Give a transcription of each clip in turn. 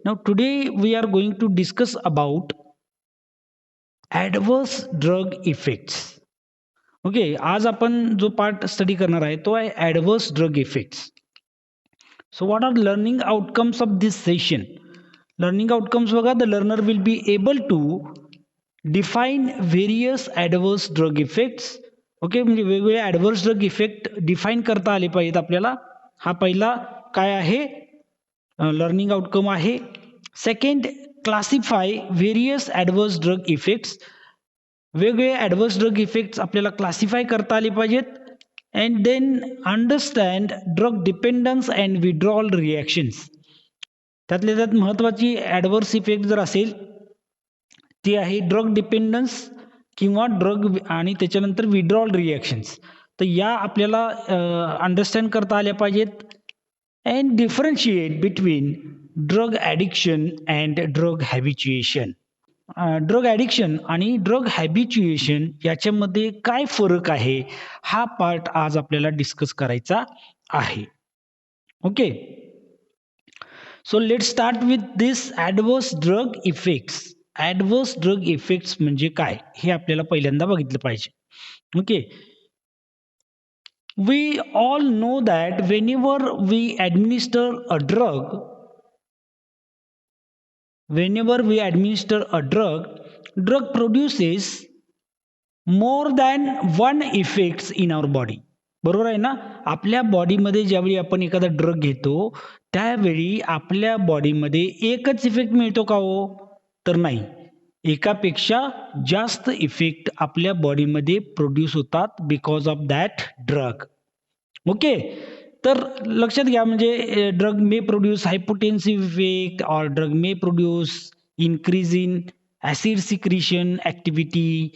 Now today we are going to discuss about adverse drug effects. Okay, आज आपण जो part study करणार आहे तो आहे adverse drug effects. So what are learning outcomes of this session? Learning outcomes बघा, the learner will be able to define various adverse drug effects. Okay, म्हणजे वेगवेगळे ॲडव्हर्स ड्रग इफेक्ट डिफाईन करता आले पाहिजेत आपल्याला. हा पहिला काय आहे लर्निंग आउटकम आहे. Second, classify various adverse drug effects. वेगवेगळे ॲडव्हर्स ड्रग इफेक्ट्स आपल्याला क्लासिफाय करता आले पाहिजेत. And then understand drug dependence and withdrawal reactions. त्यातल्या त्यात महत्त्वाची ॲडव्हर्स इफेक्ट जर असेल ती आहे ड्रग डिपेंडन्स किंवा ड्रग आणि त्याच्यानंतर विड्रॉल रिॲक्शन्स. तर या आपल्याला अंडरस्टँड करता आल्या पाहिजेत. And differentiate between drug addiction and drug habituation. Drug addiction आणि ड्रग हॅबिच्युएशन याच्यामध्ये काय फरक आहे हा पार्ट आज आपल्याला डिस्कस करायचा आहे. Okay, so let start with this adverse drug effects. Adverse drug effects म्हणजे काय हे आपल्याला पहिल्यांदा बघितलं पाहिजे. Okay, we all know that whenever we administer a drug, drug produces more than one effects in our body. बरोबर आहे ना? आपल्या बॉडीमध्ये ज्यावेळी आपण एखादा ड्रग घेतो त्यावेळी आपल्या बॉडीमध्ये एकच इफेक्ट मिळतो का हो? तर नाही, एकापेक्षा जास्त इफेक्ट आपल्या बॉडीमध्ये प्रोड्यूस होतात because of that drug. Okay, तर लक्षात घ्या, म्हणजे drug may produce hypotensive effect or drug may produce increase in acid secretion activity,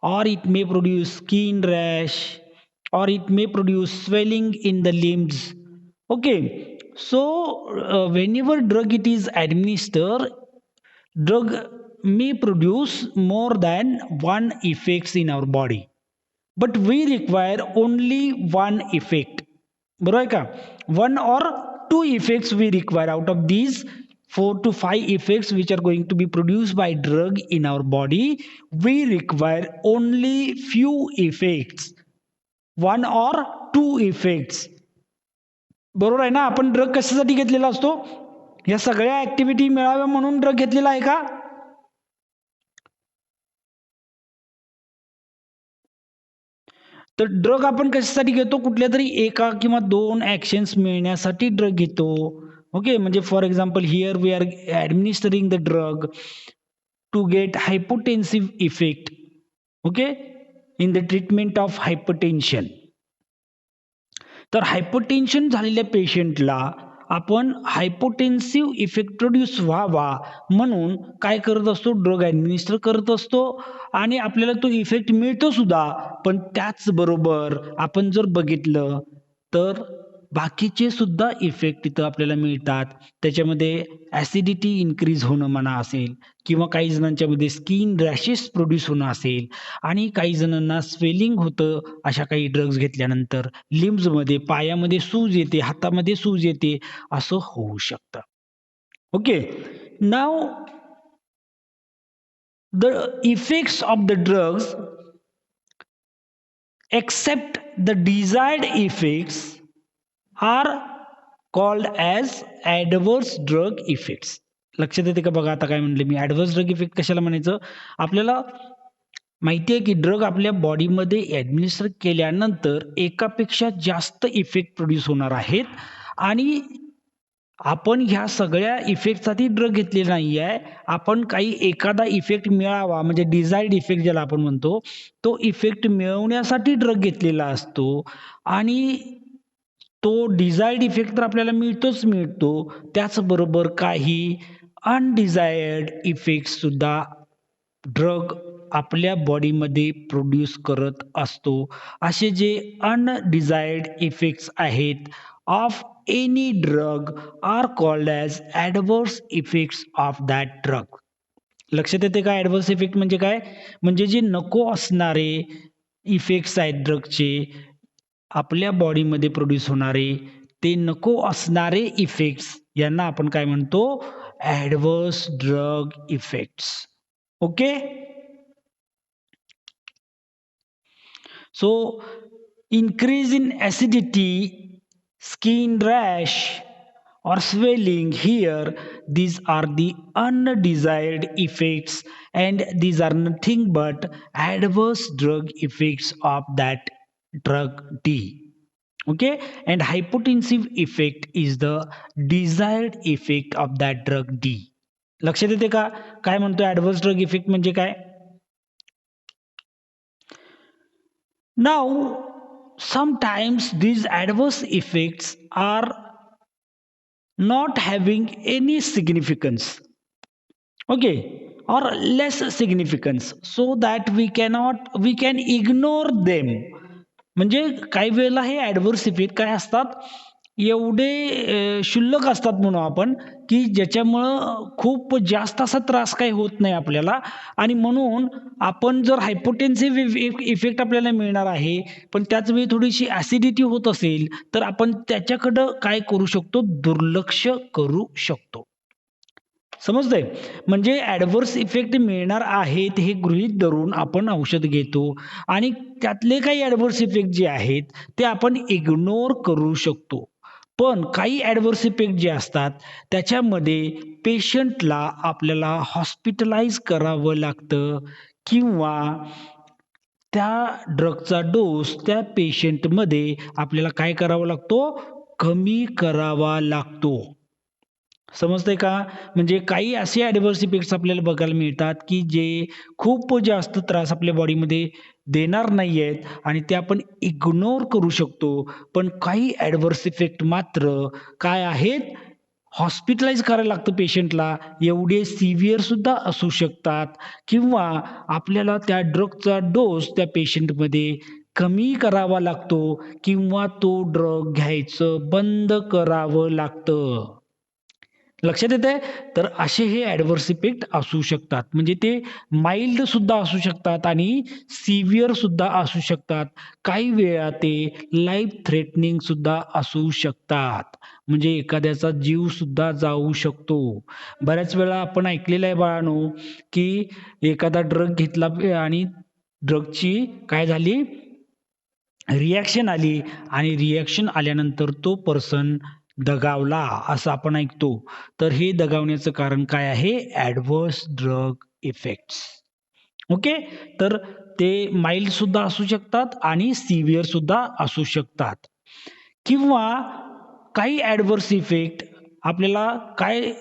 or it may produce skin rash, or it may produce swelling in the limbs. Okay, so whenever drug it is administered, drug may produce more than one effects in our body, but we require only one effect. बरोबर आहे का? one or two effects we require out of these 4 to 5 effects which are going to be produced by drug in our body. We require only few effects, one or two effects. बरोबर आहे ना? आपण drug कशासाठी घेतलेला असतो? या सगळ्या activity मिळाव्या म्हणून ड्रग घेतलेला आहे का? तर ड्रग आपण कशासाठी घेतो? कुठल्या तरी एका किंवा दोन ऍक्शन्स मिळण्यासाठी ड्रग घेतो. ओके, म्हणजे for example here we are administering the drug to get hypotensive effect. Okay, in the treatment of hypertension. तर हायपरटेन्शन झालेल्या पेशंटला आपण हायपोटेन्सिव्ह इफेक्ट प्रोड्यूस व्हावा म्हणून काय करत असतो? ड्रग ॲडमिनिस्टर करत असतो आणि आपल्याला तो इफेक्ट मिळतो सुद्धा. पण त्याचबरोबर आपण जर बघितलं तर बाकीचे सुद्धा इफेक्ट इथं आपल्याला मिळतात. त्याच्यामध्ये ॲसिडिटी इन्क्रीज होणं म्हणा असेल, किंवा काही जणांच्यामध्ये स्किन रॅशेस प्रोड्यूस होणं असेल, आणि काही जणांना स्वेलिंग होतं अशा काही ड्रग्ज घेतल्यानंतर. लिम्समध्ये, पायामध्ये सूज येते, हातामध्ये सूज येते, असं होऊ शकतं. Okay, now the effects of the drugs except the desired effects are called as adverse drug effects. लक्षात येते का? बघा आता काय म्हणले मी, ॲडव्हर्स ड्रग इफेक्ट कशाला म्हणायचं? आपल्याला माहिती आहे की ड्रग आपल्या बॉडीमध्ये ॲडमिनिस्टर केल्यानंतर एकापेक्षा जास्त इफेक्ट प्रोड्यूस होणार आहेत, आणि आपण ह्या सगळ्या इफेक्टसाठी ड्रग घेतलेला नाही आहे. आपण काही एखादा इफेक्ट मिळावा, म्हणजे डिझायर्ड इफेक्ट ज्याला आपण म्हणतो, तो इफेक्ट मिळवण्यासाठी ड्रग घेतलेला असतो. आणि तो डिझायर्ड इफेक्ट तर आपल्याला मिळतोच मिळतो, त्याचबरोबर काही अनडिझायर्ड इफेक्ट सुद्धा ड्रग आपल्या बॉडीमध्ये प्रोड्यूस करत असतो. असे जे अनडिझायर्ड इफेक्ट्स आहेत of any drug are called as adverse effects of that drug. लक्षात येते का? ॲडव्हर्स इफेक्ट म्हणजे काय? म्हणजे जे नको असणारे इफेक्ट्स आहेत ड्रगचे, आपल्या बॉडीमध्ये प्रोड्यूस होणारे ते नको असणारे इफेक्ट्स, यांना आपण काय म्हणतो? adverse drug effects. Okay, so increase in acidity, skin rash, or swelling here, these are the undesired effects, and these are nothing but adverse drug effects of that drug D. Okay, and hypotensive effect is the desired effect of that drug D. लक्षात येते का काय म्हणतो adverse drug effect म्हणजे काय? Now, sometimes these adverse effects are not having any significance, okay, or less significance, so that we can ignore them. म्हणजे काही वेळेला हे ॲडव्हर्स इफेक्ट काय असतात एवढे क्षुल्लक असतात म्हणू आपण की ज्याच्यामुळं खूप जास्त असा त्रास काही होत नाही आपल्याला आणि म्हणून आपण जर हायपोटेन्सिव्ह इफेक्ट आपल्याला मिळणार आहे पण त्याच वेळी थोडीशी ॲसिडिटी होत असेल तर आपण त्याच्याकडं काय करू शकतो दुर्लक्ष करू शकतो. समजतंय म्हणजे ॲडव्हर्स इफेक्ट मिळणार आहेत हे गृहीत धरून आपण औषध घेतो आणि त्यातले काही ॲडव्हर्स इफेक्ट जे आहेत ते आपण इग्नोर करू शकतो. पण काही ॲडव्हर्स इफेक्ट जे असतात त्याच्यामध्ये पेशंटला आपल्याला हॉस्पिटलाइज करावं लागतं किंवा त्या ड्रगचा डोस त्या पेशंटमध्ये आपल्याला काय करावा लागतो कमी करावा लागतो. समजतंय का? म्हणजे काही असे ॲडव्हर्स इफेक्ट्स आपल्याला बघायला मिळतात, की जे खूप जास्त त्रास आपल्या बॉडीमध्ये देणार नाहीयेत आणि ते आपण इग्नोर करू शकतो. पण काही ॲडव्हर्स इफेक्ट मात्र काय आहेत? हॉस्पिटलाइज करायला लागतं पेशंटला. एवढे सिव्हिअर सुद्धा असू शकतात किंवा आपल्याला त्या ड्रगचा डोस त्या पेशंटमध्ये कमी करावा लागतो किंवा तो ड्रग घ्यायचं बंद करावं लागतं. लक्षात येतंय? तर असे हे ॲडव्हर्स इफेक्ट असू शकतात. म्हणजे ते माईल्ड सुद्धा असू शकतात आणि सिव्हिअर सुद्धा असू शकतात. काही वेळा ते लाईफ थ्रेटनिंग सुद्धा असू शकतात. म्हणजे एखाद्याचा जीव सुद्धा जाऊ शकतो. बऱ्याच वेळा आपण ऐकलेलं आहे बाळांनो, की एखादा ड्रग घेतला आणि ड्रगची काय झाली रिॲक्शन आली आणि रिॲक्शन आल्यानंतर तो पर्सन दगावला असं आपण ऐकतो. तर हे दगावण्याचं कारण काय आहे? Adverse drug effects. ओके. तर ते माईल्ड सुद्धा असू शकतात आणि सिव्हिअर सुद्धा असू शकतात. किंवा काही ॲडव्हर्स इफेक्ट आपल्याला काय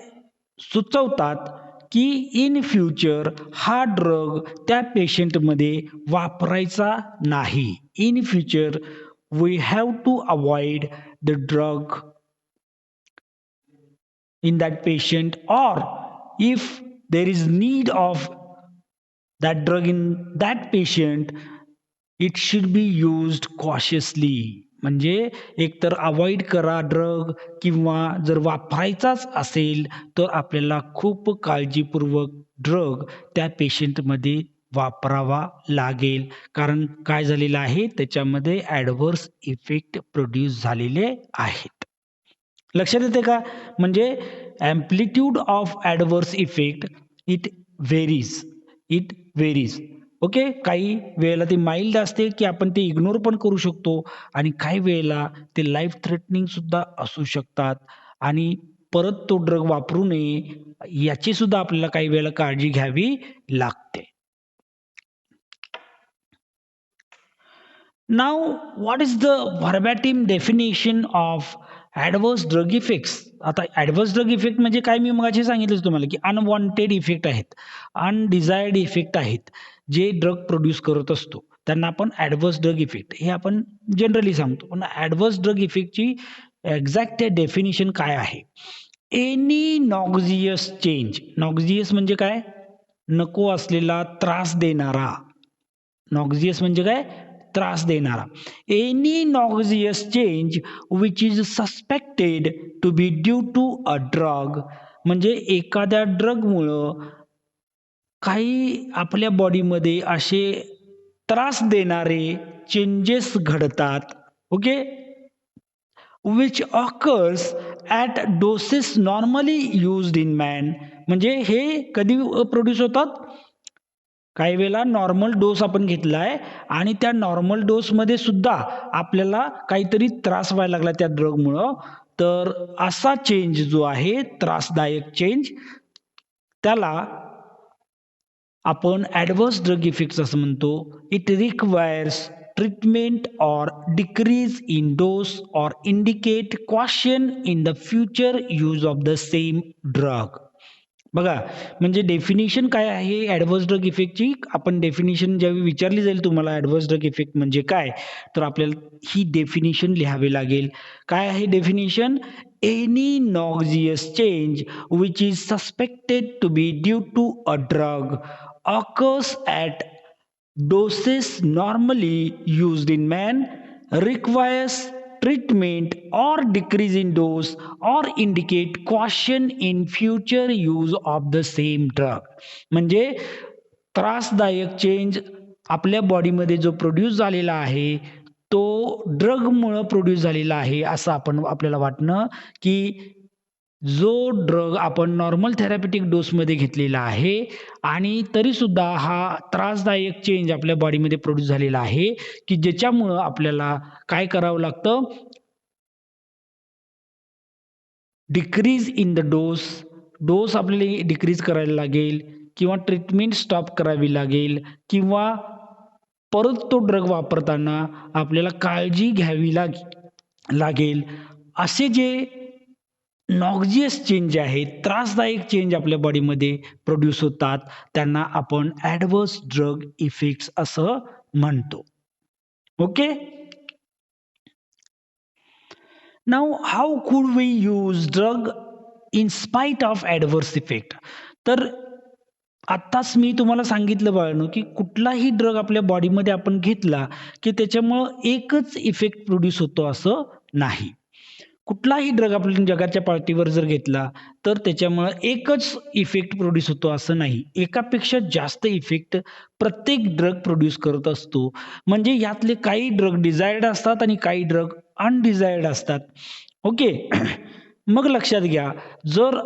सुचवतात, की इन फ्युचर हा ड्रग त्या पेशंटमध्ये वापरायचा नाही. In future we have to avoid the drug in that patient, or if there is need of that drug in that patient, it should be used cautiously. म्हणजे एकतर अवॉइड करा drug किंवा जर वापरायचाच असेल तर आपल्याला खूप काळजीपूर्वक ड्रग त्या पेशंटमध्ये वापरावा लागेल. कारण काय झालेलं आहे त्याच्यामध्ये ॲडव्हर्स इफेक्ट प्रोड्यूस झालेले आहेत. लक्षात येते का? म्हणजे amplitude of adverse effect it varies. It varies. Okay. काही वेळेला ते माईल्ड असते, की आपण ते इग्नोर पण करू शकतो आणि काही वेळेला ते लाईफ थ्रेटनिंग सुद्धा असू शकतात आणि परत तो ड्रग वापरू नये याची सुद्धा आपल्याला काही वेळेला काळजी घ्यावी लागते. Now, what is the verbatim definition of adverse drug effects? आता ॲडव्हर्स ड्रग इफेक्ट म्हणजे काय मी मगाशी सांगितलंच तुम्हाला, की अनवॉन्टेड इफेक्ट आहेत, अनडिझायर्ड इफेक्ट आहेत, जे ड्रग प्रोड्यूस करत असतो. त्यांना आपण ॲडव्हर्स ड्रग इफेक्ट हे आपण जनरली सांगतो. पण ॲडव्हर्स ड्रग इफेक्टची एक्झॅक्ट डेफिनिशन काय आहे? Any noxious change. नॉक्झियस म्हणजे काय? नको असलेला त्रास देणारा. नॉक्झियस म्हणजे काय? त्रास देणारा. Any noxious change which is suspected to be due to a drug. म्हणजे एखाद्या ड्रगमुळं काही आपल्या बॉडीमध्ये असे त्रास देणारे चेंजेस घडतात. Okay. which occurs at doses normally used in man. म्हणजे हे कधी प्रोड्यूस होतात? काही वेळेला नॉर्मल डोस आपण घेतलाय आणि त्या नॉर्मल डोसमध्ये सुद्धा आपल्याला काहीतरी त्रास व्हायला लागला त्या ड्रगमुळं, तर असा चेंज जो आहे त्रासदायक चेंज, त्याला आपण ॲडव्हर्स ड्रग इफेक्ट्स असं म्हणतो. It requires treatment or decrease in dose or indicate question in the future use of the same drug. बघा, म्हणजे डेफिनिशन काय आहे ॲडव्हर्स ड्रग इफेक्टची? आपण डेफिनिशन ज्यावेळी विचारली जाईल तुम्हाला ॲडव्हर्स ड्रग इफेक्ट म्हणजे काय, तर आपल्याला ही डेफिनिशन लिहावी लागेल. काय आहे definition? Any noxious change which is suspected to be due to a drug occurs at doses normally used in man, requires treatment or decrease in dose or indicate caution in future use of the same drug. म्हणजे त्रासदायक change आपल्या बॉडीमध्ये जो produce झालेला आहे तो ड्रगमुळं produce झालेला आहे असं आपल्याला वाटणं, की जो ड्रग आपण नॉर्मल थेरॅप्युटिक डोसमध्ये घेतलेला आहे आणि तरीसुद्धा हा त्रासदायक चेंज आपल्या बॉडीमध्ये प्रोड्यूस झालेला आहे, की ज्याच्यामुळं आपल्याला काय करावं लागतं? Decrease in the dose, dose आपल्याला डिक्रीज करायला लागेल किंवा ट्रीटमेंट स्टॉप करावी लागेल किंवा परत तो ड्रग वापरताना आपल्याला काळजी घ्यावी लागेल. असे जे नॉक्झियस चेंज आहेत, त्रासदायक चेंज आपल्या बॉडीमध्ये प्रोड्यूस होतात, त्यांना आपण ॲडव्हर्स ड्रग इफेक्ट्स असं म्हणतो. Okay? Now how could we use drug in spite of adverse effect? तर आत्ताच मी तुम्हाला सांगितलं बाळांनो, की कुठलाही ड्रग आपल्या बॉडीमध्ये आपण घेतला, की त्याच्यामुळं एकच इफेक्ट प्रोड्यूस होतो असं नाही. कुठलाही ड्रग आपण जगाच्या पातळीवर जर घेतला, तर त्याच्यामुळं एकच इफेक्ट प्रोड्यूस होतो असं नाही. एकापेक्षा जास्त इफेक्ट प्रत्येक ड्रग प्रोड्यूस करत असतो. म्हणजे यातले काही ड्रग डिझायर्ड असतात आणि काही ड्रग अनडिझायर्ड असतात. ओके. मग लक्षात घ्या, जर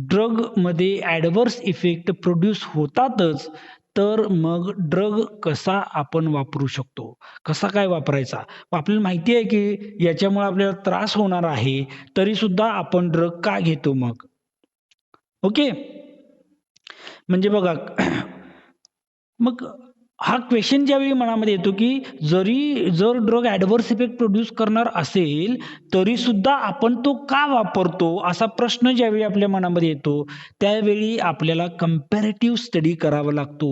ड्रगमध्ये ॲडव्हर्स इफेक्ट प्रोड्यूस होतातच, तर मग ड्रग कसा आपण वापरू शकतो? कसा काय वापरायचा? आपल्याला माहिती आहे की याच्यामुळे आपल्याला त्रास होणार आहे, तरीसुद्धा आपण ड्रग का घेतो मग? ओके. म्हणजे बघा मग हा क्वेशन ज्यावेळी मनामध्ये येतो, की जर ड्रग ॲडव्हर्स इफेक्ट प्रोड्यूस करणार असेल, तरीसुद्धा आपण तो का वापरतो? असा प्रश्न ज्यावेळी आपल्या मनामध्ये येतो, त्यावेळी आपल्याला कंपॅरेटिव्ह स्टडी करावा लागतो.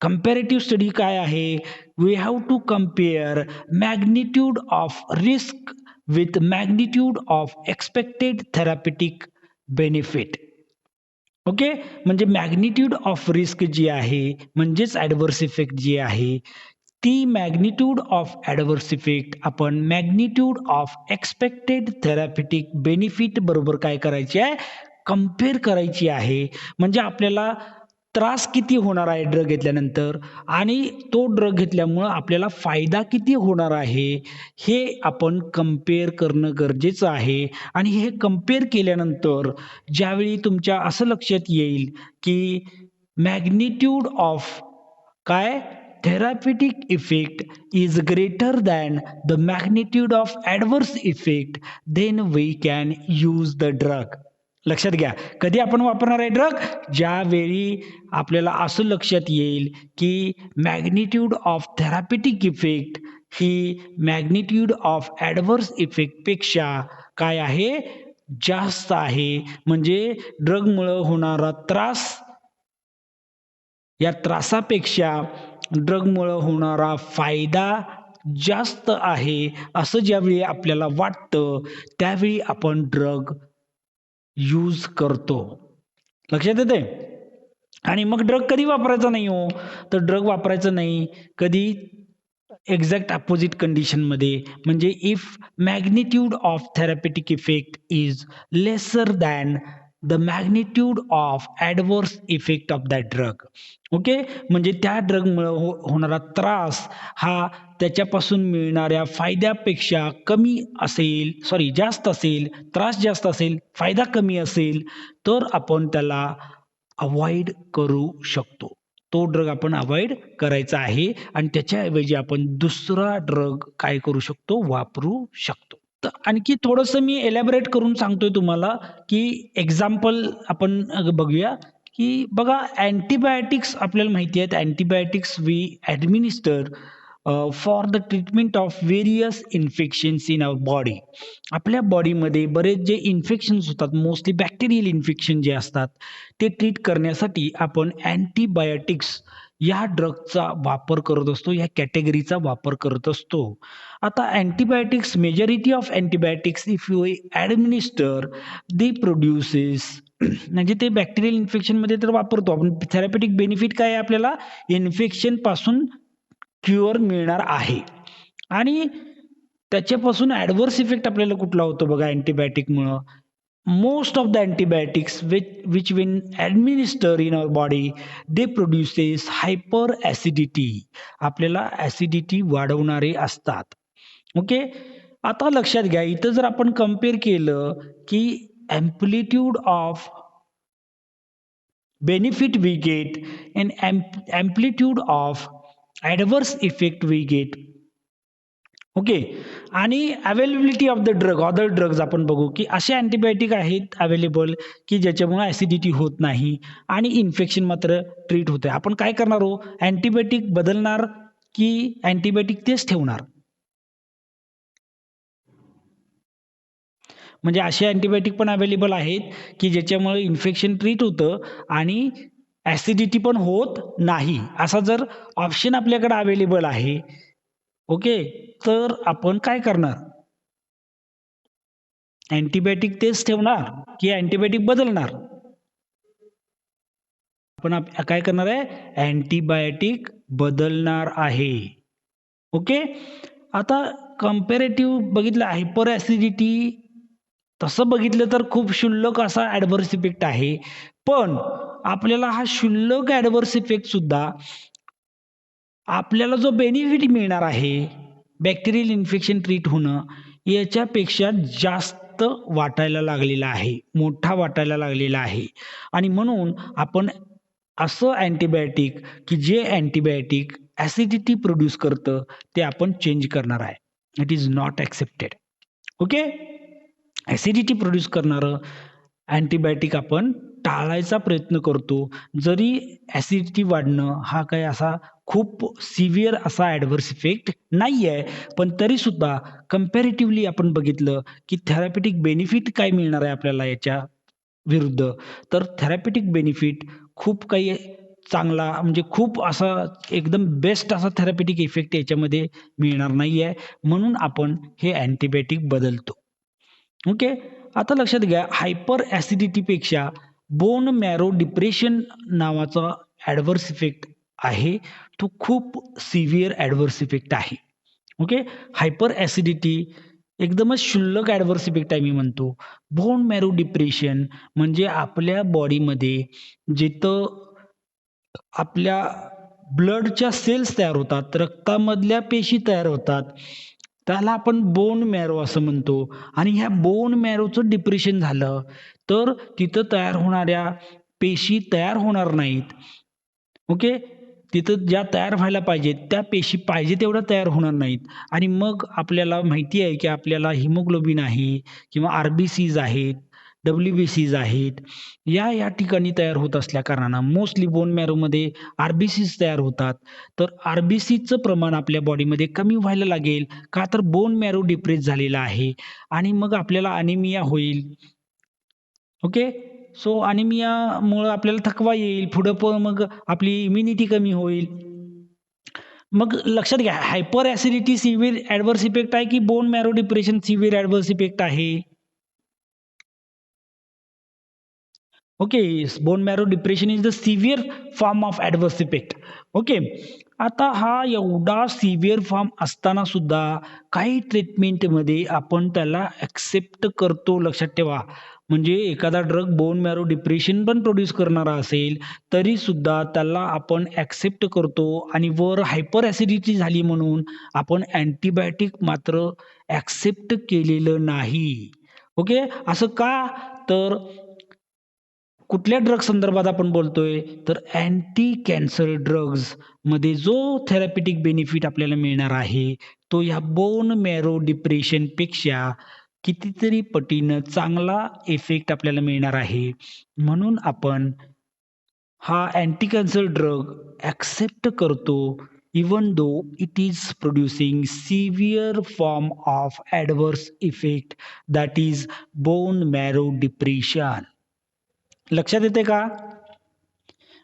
कंपॅरेटिव्ह स्टडी काय आहे? We have to compare magnitude of risk with magnitude of expected therapeutic benefit. Okay. म्हणजे मॅग्निट्यूड ऑफ रिस्क जी आहे म्हणजेच ॲडव्हर्स इफेक्ट जी आहे, ती मॅग्निट्यूड ऑफ ॲडव्हर्स इफेक्ट आपण magnitude of expected therapeutic benefit बरोबर काय करायची आहे? कंपेअर करायची आहे. म्हणजे आपल्याला त्रास किती होणार आहे ड्रग घेतल्यानंतर आणि तो ड्रग घेतल्यामुळं आपल्याला फायदा किती होणार आहे, हे आपण कंपेअर करणं गरजेचं आहे. आणि हे कंपेअर केल्यानंतर ज्यावेळी तुमच्या असं लक्षात येईल, की मॅग्निट्यूड ऑफ काय? Therapeutic effect is greater than the magnitude of adverse effect, then we can use the drug. लक्षात घ्या, कधी आपण वापरणार आहे ड्रग? ज्यावेळी आपल्याला असं लक्षात येईल, की मॅग्निट्यूड ऑफ थेरॅप्युटिक इफेक्ट ही मॅग्निट्यूड ऑफ ॲडव्हर्स इफेक्टपेक्षा काय आहे? जास्त आहे. म्हणजे ड्रगमुळं होणारा त्रास या त्रासापेक्षा ड्रगमुळं होणारा फायदा जास्त आहे, असं ज्यावेळी आपल्याला वाटतं, त्यावेळी आपण ड्रग यूज करतो. लक्षात येतंय? आणि मग ड्रग कधी वापरायचा नाही हो? तर ड्रग वापरायचं नाही कधी? एक्झॅक्ट अपोजिट कंडिशनमध्ये. म्हणजे if magnitude of therapeutic effect is lesser than the magnitude of adverse effect of that drug. Okay, म्हणजे त्या ड्रगमुळे होणारा त्रास हा त्याच्यापासून मिळणाऱ्या फायद्यापेक्षा कमी असेल, सॉरी जास्त असेल, त्रास जास्त असेल, फायदा कमी असेल, तर आपण त्याला अव्हॉइड करू शकतो. तो ड्रग आपण अव्हॉइड करायचा आहे आणि त्याच्याऐवजी आपण दुसरा ड्रग काय करू शकतो, वापरू शकतो. तर आणखी थोडंसं मी एलॅबोरेट करून सांगतोय तुम्हाला, की एक्झाम्पल आपण बघूया, की बघा अँटिबायोटिक्स आपल्याला माहिती आहेत. Antibiotics we administer for the treatment of various infections in our body. आपल्या बॉडीमध्ये बरेच जे इन्फेक्शन्स होतात, मोस्टली बॅक्टेरियल इन्फेक्शन जे असतात, ते ट्रीट करण्यासाठी आपण अँटिबायोटिक्स या ड्रगचा वापर करत असतो, या कॅटेगरीचा वापर करत असतो. आता antibiotics, majority of antibiotics if you administer they produces म्हणजे ते बॅक्टेरियल इन्फेक्शनमध्ये तर वापरतो आपण. थेरॅप्युटिक बेनिफिट काय आहे आपल्याला? इन्फेक्शनपासून क्युअर मिळणार आहे आणि त्याच्यापासून ॲडव्हर्स इफेक्ट आपल्याला कुठला होतो बघा अँटिबायोटिकमुळं? Most of the antibiotics which when administered in our body they produces hyper acidity. आपल्याला ॲसिडिटी वाढवणारे असतात. ओके. आता लक्षात घ्या, इथं जर आपण कंपेअर केलं की amplitude of benefit we get and amplitude of adverse effect we get. Okay. आणि availability of the drug, other drugs आपण बघू, की असे अँटिबायोटिक आहेत अवेलेबल, की ज्याच्यामुळे ॲसिडिटी होत नाही आणि इन्फेक्शन मात्र ट्रीट होते. आपण काय करणार आहोत? अँटिबायोटिक बदलणार की अँटिबायोटिक तेच ठेवणार? म्हणजे असे अँटिबायोटिक पण अवेलेबल आहेत, की ज्याच्यामुळे इन्फेक्शन ट्रीट होतं आणि ॲसिडिटी पण होत नाही. असा जर ऑप्शन आपल्याकडे अवेलेबल आहे, ओके, तर आपण काय करणार? अँटिबायोटिक तेच ठेवणार की अँटिबायोटिक बदलणार? आपण काय करणार आहे? अँटिबायोटिक बदलणार आहे. ओके. आता कंपॅरेटिव्ह बघितलं हायपर ॲसिडिटी, तसं बघितलं तर खूप क्षुल्लक असा ॲडव्हर्स इफेक्ट आहे. पण आपल्याला हा क्षुल्लक ॲडव्हर्स इफेक्ट सुद्धा आपल्याला जो बेनिफिट मिळणार आहे, बॅक्टेरियल इन्फेक्शन ट्रीट होणं, याच्यापेक्षा जास्त वाटायला लागलेला आहे, मोठा वाटायला लागलेला आहे. आणि म्हणून आपण असं अँटिबायोटिक, की जे अँटिबायोटिक ॲसिडिटी प्रोड्यूस करतं, ते आपण चेंज करणार आहे. It is not accepted. Okay. Acidity produce करणारं अँटिबायोटिक आपण टाळायचा प्रयत्न करतो. जरी ॲसिडिटी वाढणं हा काही असा खूप सिव्हिअर असा ॲडव्हर्स इफेक्ट नाही आहे, पण तरीसुद्धा कंपॅरेटिव्हली आपण बघितलं, की थेरॅप्युटिक बेनिफिट काय मिळणार आहे आपल्याला याच्या विरुद्ध, तर थेरॅप्युटिक बेनिफिट खूप काही चांगला म्हणजे खूप असा एकदम बेस्ट असा थेरॅप्युटिक इफेक्ट याच्यामध्ये मिळणार नाही आहे. म्हणून आपण हे अँटिबायोटिक बदलतो. ओके. आता लक्षात घ्या, हायपर ॲसिडिटीपेक्षा बोन मॅरो डिप्रेशन नावाचा ॲडव्हर्स इफेक्ट आहे. तो खूप सिव्हिअर ॲडव्हर्स इफेक्ट आहे. ओके. हायपर ॲसिडिटी एकदमच क्षुल्लक ॲडव्हर्स इफेक्ट आहे मी म्हणतो. बोन मॅरो डिप्रेशन म्हणजे आपल्या बॉडीमध्ये जिथं आपल्या ब्लडच्या सेल्स तयार होतात, रक्तामधल्या पेशी तयार होतात, त्याला आपण बोन मॅरो असं म्हणतो. आणि ह्या बोन मॅरोचं डिप्रेशन झालं, तर तिथं तयार होणाऱ्या पेशी तयार होणार नाहीत. ओके. तिथं ज्या तयार व्हायला पाहिजेत, त्या पेशी पाहिजे तेवढ्या तयार होणार नाहीत आणि मग आपल्याला माहिती आहे, की आपल्याला हिमोग्लोबिन आहे किंवा आर-बी-सीज आहेत, डब्ल्यू-बी-सीज आहेत. या ठिकाणी तयार होत असल्या कारणानं मोस्टली बोन मॅरोमध्ये आर-बी-सीज तयार होतात. तर आर-बी-सीचं प्रमाण आपल्या बॉडीमध्ये कमी व्हायला लागेल, का तर बोन मॅरो डिप्रेस झालेला आहे आणि मग आपल्याला अॅनिमिया होईल. ओके. सो अॅनिमियामुळं आपल्याला थकवा येईल. पुढं मग आपली इम्युनिटी कमी होईल. मग लक्षात घ्या, hyper acidity severe adverse effect आहे, की bone marrow depression severe adverse effect आहे? Okay. Bone marrow depression is the severe form of adverse effect. Okay. आता हा एवढा सिव्हिअर फॉर्म असताना सुद्धा काही ट्रीटमेंटमध्ये आपण त्याला ॲक्सेप्ट करतो, लक्षात ठेवा. म्हणजे एखादा ड्रग बोन मॅरो डिप्रेशन पण प्रोड्यूस करणारा असेल, तरी सुद्धा त्याला आपण ॲक्सेप्ट करतो आणि वर हायपर ॲसिडिटी झाली म्हणून आपण अँटिबायोटिक मात्र ॲक्सेप्ट केलेलं नाही. ओके. असं का? तर कुठल्या ड्रग संदर्भात आपण बोलतोय? तर अँटी कॅन्सर ड्रग्जमध्ये जो थेरप्युटिक बेनिफिट आपल्याला मिळणार आहे, तो ह्या बोन मॅरो डिप्रेशनपेक्षा कितीतरी पटीनं चांगला इफेक्ट आपल्याला मिळणार आहे. म्हणून आपण हा अँटी कॅन्सर ड्रग ॲक्सेप्ट करतो, even though it is producing severe form of adverse effect that is bone marrow depression. लक्षात येते का?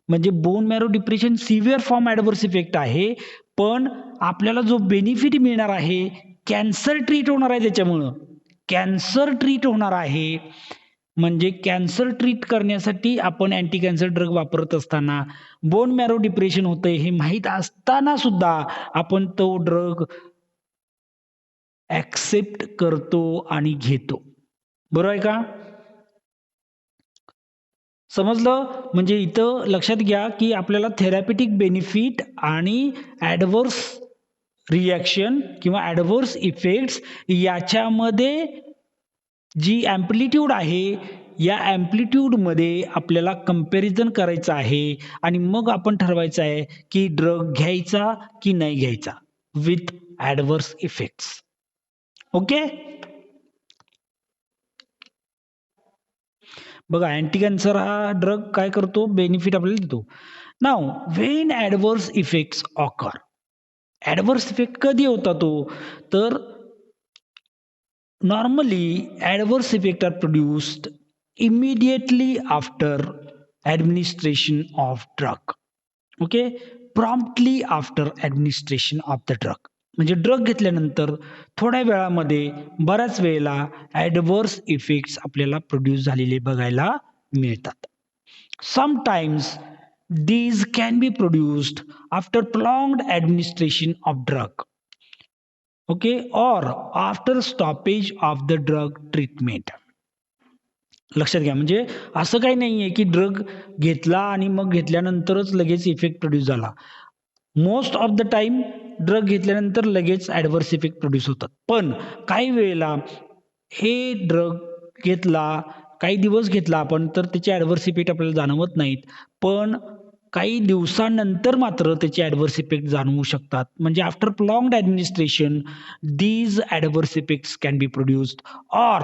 म्हणजे bone marrow depression severe form adverse effect आहे, पण आपल्याला जो बेनिफिट मिळणार आहे, कॅन्सर ट्रीट होणार आहे त्याच्यामुळं. कॅन्सर ट्रीट होणार आहे. म्हणजे कॅन्सर ट्रीट करण्यासाठी आपण अँटी कॅन्सर ड्रग वापरत असताना बोन मॅरो डिप्रेशन होतंय हे माहीत असताना सुद्धा आपण तो ड्रग ॲक्सेप्ट करतो आणि घेतो. बरोबर आहे का? समजलं? म्हणजे इथं लक्षात घ्या, की आपल्याला थेरप्युटिक बेनिफिट आणि ॲडव्हर्स रिएक्शन किंवा ॲडव्हर्स इफेक्ट्स याच्यामध्ये जी ॲम्प्लिट्यूड आहे, या ॲम्प्लिट्यूडमध्ये आपल्याला कंपॅरिझन करायचं आहे आणि मग आपण ठरवायचं आहे, की ड्रग घ्यायचा की नाही घ्यायचा विथ ॲडव्हर्स इफेक्ट्स. ओके? बघा अँटी कॅन्सर हा ड्रग काय करतो? बेनिफिट आपल्याला देतो. Now when adverse effects occur. Adverse effect कधी होता तो? तर normally adverse effects are produced immediately after administration of drug. Okay, promptly after administration of the drug. म्हणजे ड्रग घेतल्यानंतर थोड्या वेळामध्ये बऱ्याच वेळेला ॲडव्हर्स इफेक्ट्स आपल्याला प्रोड्यूस झालेले बघायला मिळतात. Sometimes these can be produced after prolonged administration of drug. Okay, और after stoppage of the drug treatment. लक्षात घ्या, म्हणजे असं काही नाहीये की ड्रग घेतला आणि मग घेतल्यानंतरच लगेच इफेक्ट प्रोड्यूस झाला. Most of the time drug घेतल्यानंतर लगेच ॲडव्हर्स इफेक्ट प्रोड्यूस होतात. पण काही वेळेला हे ड्रग घेतला, काही दिवस घेतला आपण तर त्याचे ॲडव्हर्स इफेक्ट आपल्याला जाणवत नाहीत. पण काही दिवसानंतर मात्र त्याचे ॲडव्हर्स इफेक्ट जाणवू शकतात. म्हणजे after प्रोलॉंग्ड administration these adverse effects can be produced. Or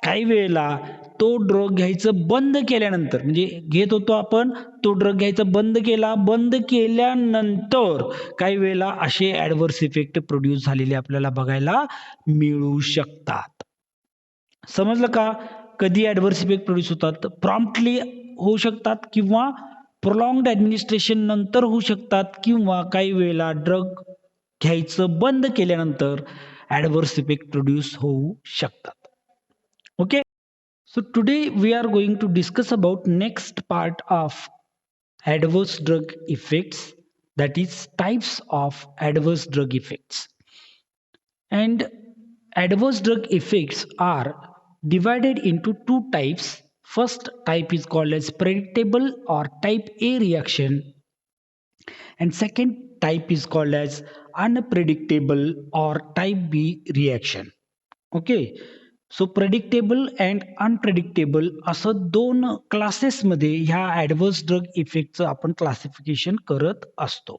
काही वेळेला तो ड्रग घ्यायचं बंद केल्यानंतर, म्हणजे घेत होतो आपण, तो ड्रग घ्यायचा बंद केला, बंद केल्यानंतर काही वेळेला असे ॲडव्हर्स इफेक्ट प्रोड्यूस झालेले आपल्याला बघायला मिळू शकतात. समजलं का? कधी ॲडव्हर्स इफेक्ट प्रोड्यूस होतात? प्रॉम्प्टली होऊ शकतात किंवा प्रोलॉंग्ड ॲडमिनिस्ट्रेशन नंतर होऊ शकतात किंवा काही वेळेला ड्रग घ्यायचं बंद केल्यानंतर ॲडव्हर्स इफेक्ट प्रोड्यूस होऊ शकतात. Okay. So today we are going to discuss about next part of adverse drug effects, that is types of adverse drug effects. And adverse drug effects are divided into two types. First type is called as predictable or type A reaction, and second type is called as unpredictable or type B reaction. Okay, so predictable and unpredictable असं दोन क्लासेसमध्ये ह्या adverse drug इफेक्टचं आपण classification करत असतो.